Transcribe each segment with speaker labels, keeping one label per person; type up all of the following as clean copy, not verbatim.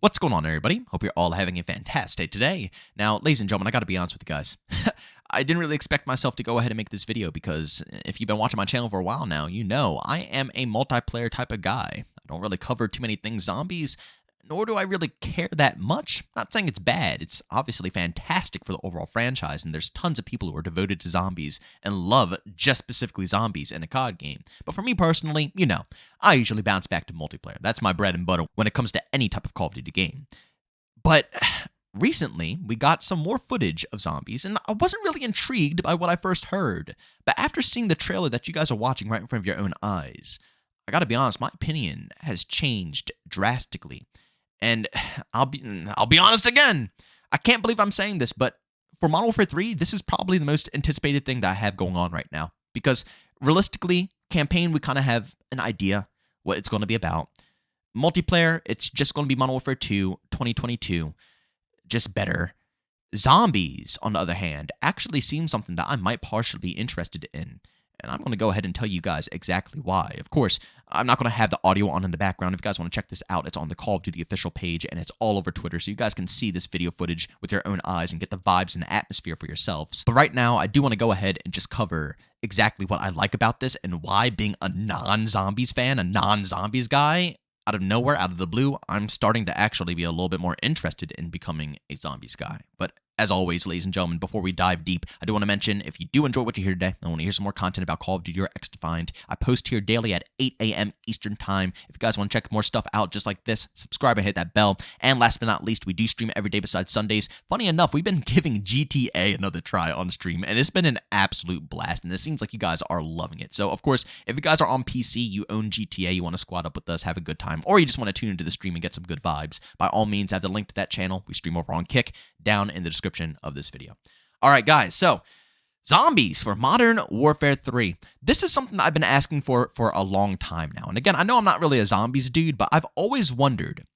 Speaker 1: What's going on, everybody? Hope you're all having a fantastic day today. Now, ladies and gentlemen, I gotta be honest with you guys. I didn't really expect myself to go ahead and make this video because if you've been watching my channel for a while now, you know I am a multiplayer type of guy. I don't really cover too many things zombies, nor do I really care that much. Not saying it's bad. It's obviously fantastic for the overall franchise, and there's tons of people who are devoted to zombies and love just specifically zombies in a COD game. But for me personally, you know, I usually bounce back to multiplayer. That's my bread and butter when it comes to any type of Call of Duty game. But recently, we got some more footage of zombies, and I wasn't really intrigued by what I first heard. But after seeing the trailer that you guys are watching right in front of your own eyes, I gotta be honest, my opinion has changed drastically. And I'll be honest again. I can't believe I'm saying this, but for Modern Warfare 3, this is probably the most anticipated thing that I have going on right now. Because realistically, campaign, we kind of have an idea what it's going to be about. Multiplayer, it's just going to be Modern Warfare 2, 2022, just better. Zombies, on the other hand, actually seem something that I might partially be interested in. And I'm going to go ahead and tell you guys exactly why. Of course, I'm not going to have the audio on in the background. If you guys want to check this out, it's on the Call of Duty official page, and it's all over Twitter, so you guys can see this video footage with your own eyes and get the vibes and the atmosphere for yourselves. But right now, I do want to go ahead and just cover exactly what I like about this and why, being a non-zombies fan, a non-zombies guy, out of nowhere, out of the blue, I'm starting to actually be a little bit more interested in becoming a zombies guy. But as always, ladies and gentlemen, before we dive deep, I do want to mention, if you do enjoy what you hear today, and want to hear some more content about Call of Duty or X-Defined, I post here daily at 8 a.m. Eastern Time. If you guys want to check more stuff out just like this, subscribe and hit that bell. And last but not least, we do stream every day besides Sundays. Funny enough, we've been giving GTA another try on stream, and it's been an absolute blast, and it seems like you guys are loving it. So, of course, if you guys are on PC, you own GTA, you want to squad up with us, have a good time, or you just want to tune into the stream and get some good vibes, by all means, I have the link to that channel. We stream over on Kick down in the description of this video. All right, guys, so zombies for Modern Warfare 3. This is something that I've been asking for a long time now. And again, I know I'm not really a zombies dude, but I've always wondered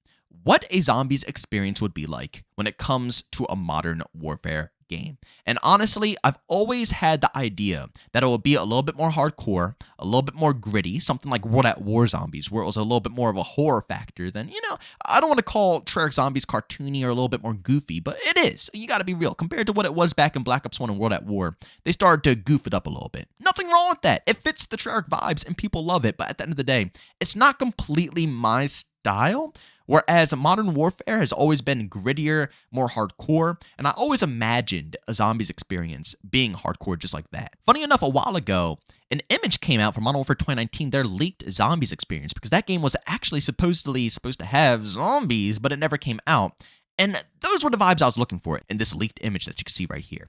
Speaker 1: what a zombies experience would be like when it comes to a Modern Warfare game. And honestly, I've always had the idea that it will be a little bit more hardcore, a little bit more gritty, something like World at War Zombies, where it was a little bit more of a horror factor than, you know, I don't want to call Treyarch Zombies cartoony or a little bit more goofy, but it is. You got to be real. Compared to what it was back in Black Ops 1 and World at War, they started to goof it up a little bit. Nothing wrong with that. It fits the Treyarch vibes and people love it, but at the end of the day, it's not completely my style. Whereas Modern Warfare has always been grittier, more hardcore, and I always imagined a zombies experience being hardcore just like that. Funny enough, a while ago, an image came out for Modern Warfare 2019, their leaked zombies experience, because that game was actually supposed to have zombies, but it never came out. And those were the vibes I was looking for in this leaked image that you can see right here.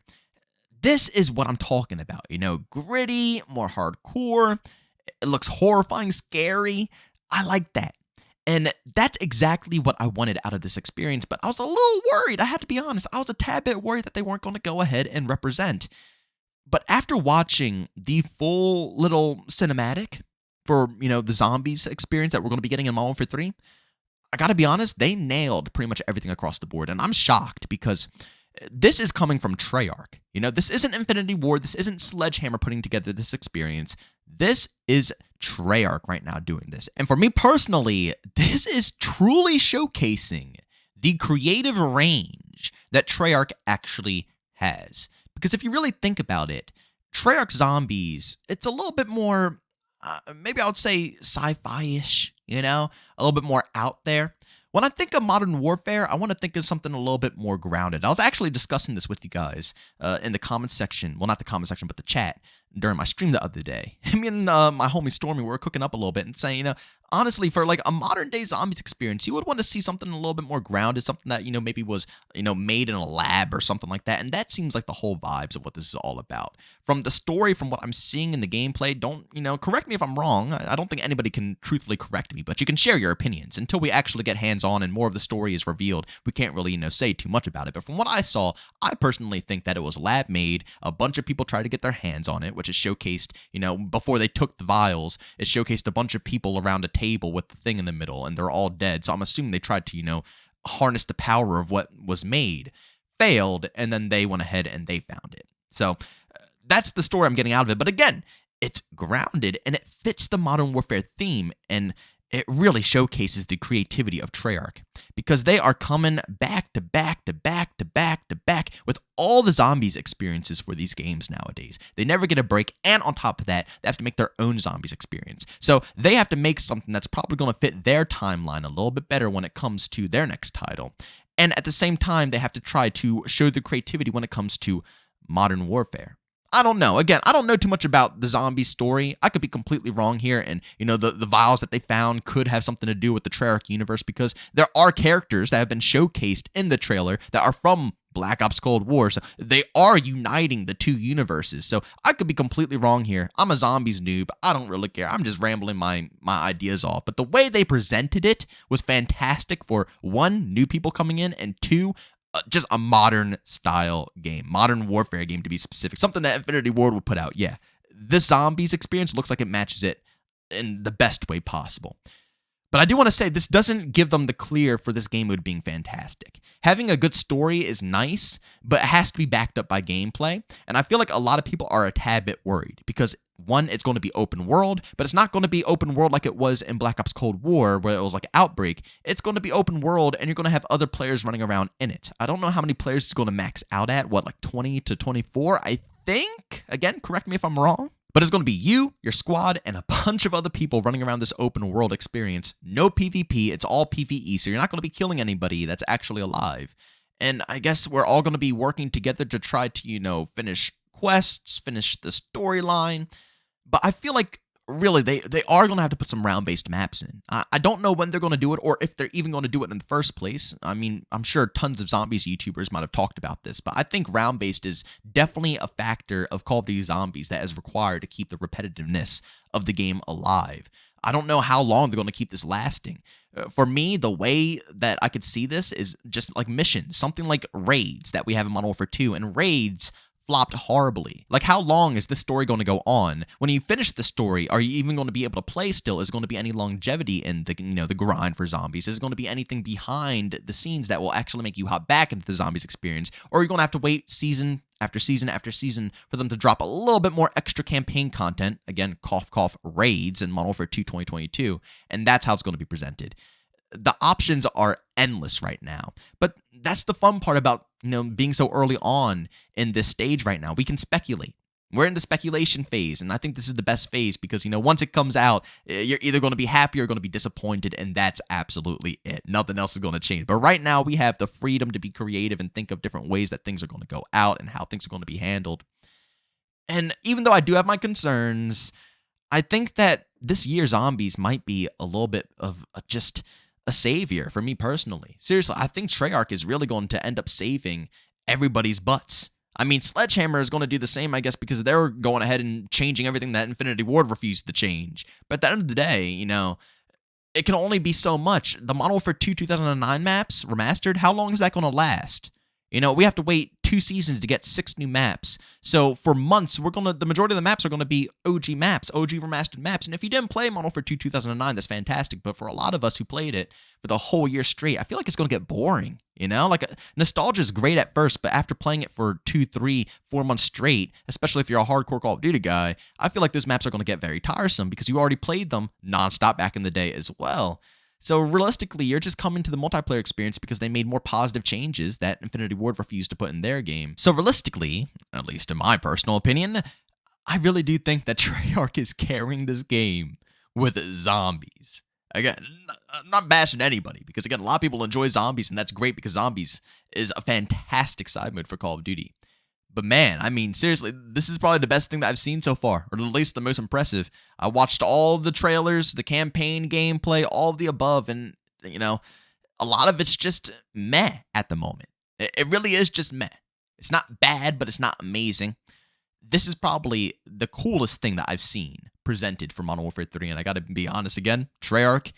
Speaker 1: This is what I'm talking about, you know, gritty, more hardcore, it looks horrifying, scary. I like that. And that's exactly what I wanted out of this experience, but I was a little worried. I had to be honest. I was a tad bit worried that they weren't going to go ahead and represent. But after watching the full little cinematic for, you know, the zombies experience that we're going to be getting in Modern Warfare 3, I got to be honest, they nailed pretty much everything across the board. And I'm shocked because this is coming from Treyarch. You know, this isn't Infinity Ward. This isn't Sledgehammer putting together this experience. This is Treyarch right now doing this. And for me personally, this is truly showcasing the creative range that Treyarch actually has. Because if you really think about it, Treyarch Zombies, it's a little bit more, maybe I would say sci-fi-ish, you know, a little bit more out there. When I think of Modern Warfare, I want to think of something a little bit more grounded. I was actually discussing this with you guys in the comments section. Well, not the comment section, but the chat during my stream the other day. Me and my homie Stormy, we were cooking up a little bit and saying, you know, honestly, for like a modern day zombies experience, you would want to see something a little bit more grounded, something that, you know, maybe was, you know, made in a lab or something like that. And that seems like the whole vibes of what this is all about. From the story, from what I'm seeing in the gameplay, don't, you know, correct me if I'm wrong. I don't think anybody can truthfully correct me, but you can share your opinions. Until we actually get hands-on and more of the story is revealed, we can't really, you know, say too much about it. But from what I saw, I personally think that it was lab made. A bunch of people tried to get their hands on it, which is showcased, you know, before they took the vials, it showcased a bunch of people around a table with the thing in the middle, and they're all dead. So I'm assuming they tried to, you know, harness the power of what was made, failed, and then they went ahead and they found it. So that's the story I'm getting out of it. But again, it's grounded and it fits the Modern Warfare theme. And it really showcases the creativity of Treyarch because they are coming back to back to back to back to back with all the zombies experiences for these games nowadays. They never get a break, and on top of that, they have to make their own zombies experience. So they have to make something that's probably going to fit their timeline a little bit better when it comes to their next title. And at the same time, they have to try to show the creativity when it comes to modern warfare. I don't know. Again, I don't know too much about the zombie story. I could be completely wrong here, and the vials that they found could have something to do with the Treyarch universe because there are characters that have been showcased in the trailer that are from Black Ops Cold War. So they are uniting the two universes. So I could be completely wrong here. I'm a zombies noob. I don't really care. I'm just rambling my ideas off. But the way they presented it was fantastic for one, new people coming in, and two, just a modern style game, modern warfare game to be specific, something that Infinity Ward would put out. Yeah, this zombies experience looks like it matches it in the best way possible. But I do want to say this doesn't give them the clear for this game mode being fantastic. Having a good story is nice, but it has to be backed up by gameplay. And I feel like a lot of people are a tad bit worried because one, it's going to be open world, but it's not going to be open world like it was in Black Ops Cold War where it was like Outbreak. It's going to be open world and you're going to have other players running around in it. I don't know how many players it's going to max out at, like 20 to 24, I think? Again, correct me if I'm wrong. But it's going to be you, your squad, and a bunch of other people running around this open world experience. No PvP, it's all PvE, so you're not going to be killing anybody that's actually alive. And I guess we're all going to be working together to try to, finish quests, finish the storyline. But I feel like, really, they are going to have to put some round-based maps in. I don't know when they're going to do it or if they're even going to do it in the first place. I mean, I'm sure tons of zombies YouTubers might have talked about this, but I think round-based is definitely a factor of Call of Duty Zombies that is required to keep the repetitiveness of the game alive. I don't know how long they're going to keep this lasting. For me, the way that I could see this is just like missions, something like raids that we have in Modern Warfare 2, and raids flopped horribly. Like, how long is this story going to go on? When you finish the story, are you even going to be able to play still? Is there going to be any longevity in the the grind for zombies? Is there going to be anything behind the scenes that will actually make you hop back into the zombies experience? Or are you going to have to wait season after season after season for them to drop a little bit more extra campaign content? Again, cough, cough, raids in Modern Warfare 2 2022. And that's how it's going to be presented. The options are endless right now. But that's the fun part about, being so early on in this stage right now. We can speculate. We're in the speculation phase, and I think this is the best phase because, once it comes out, you're either going to be happy or going to be disappointed, and that's absolutely it. Nothing else is going to change. But right now, we have the freedom to be creative and think of different ways that things are going to go out and how things are going to be handled. And even though I do have my concerns, I think that this year Zombies might be a little bit of just a savior for me personally. Seriously, I think Treyarch is really going to end up saving everybody's butts. I mean, Sledgehammer is going to do the same, I guess, because they're going ahead and changing everything that Infinity Ward refused to change. But at the end of the day, it can only be so much. The Modern Warfare 2 2009 maps remastered, how long is that going to last? We have to wait 2 seasons to get 6 new maps. So for months, the majority of the maps are going to be OG maps, OG remastered maps. And if you didn't play Modern Warfare 2 2009, that's fantastic. But for a lot of us who played it for the whole year straight, I feel like it's going to get boring. Nostalgia is great at first, but after playing it for 2, 3, 4 months straight, especially if you're a hardcore Call of Duty guy, I feel like those maps are going to get very tiresome because you already played them nonstop back in the day as well. So realistically, you're just coming to the multiplayer experience because they made more positive changes that Infinity Ward refused to put in their game. So realistically, at least in my personal opinion, I really do think that Treyarch is carrying this game with zombies. Again, I'm not bashing anybody because, again, a lot of people enjoy zombies, and that's great because zombies is a fantastic side mode for Call of Duty. But man, I mean, seriously, this is probably the best thing that I've seen so far, or at least the most impressive. I watched all the trailers, the campaign gameplay, all of the above, and, a lot of it's just meh at the moment. It really is just meh. It's not bad, but it's not amazing. This is probably the coolest thing that I've seen presented for Modern Warfare 3, and I gotta be honest again, Treyarch,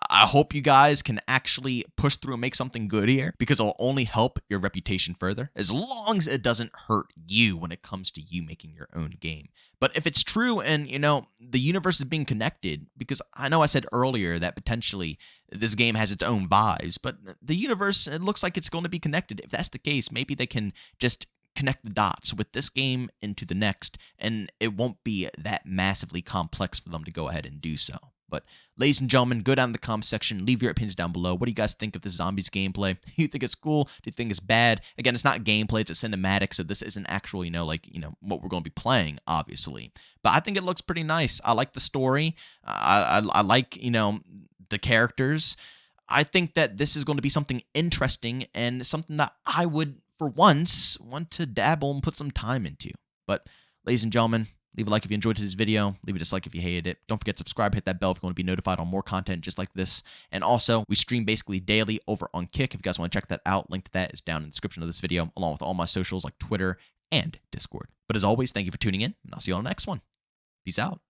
Speaker 1: I hope you guys can actually push through and make something good here because it'll only help your reputation further as long as it doesn't hurt you when it comes to you making your own game. But if it's true and, the universe is being connected, because I know I said earlier that potentially this game has its own vibes, but the universe, it looks like it's going to be connected. If that's the case, maybe they can just connect the dots with this game into the next, and it won't be that massively complex for them to go ahead and do so. But ladies and gentlemen, go down in the comment section, leave your opinions down below. What do you guys think of this zombies gameplay? Do you think it's cool? Do you think it's bad? Again, it's not gameplay, it's a cinematic, so this isn't actual, what we're going to be playing, obviously. But I think it looks pretty nice. I like the story. I like, the characters. I think that this is going to be something interesting and something that I would, for once, want to dabble and put some time into. But, ladies and gentlemen, leave a like if you enjoyed this video. Leave a dislike if you hated it. Don't forget to subscribe, hit that bell if you want to be notified on more content just like this. And also, we stream basically daily over on Kick. If you guys want to check that out, link to that is down in the description of this video, along with all my socials like Twitter and Discord. But as always, thank you for tuning in, and I'll see you on the next one. Peace out.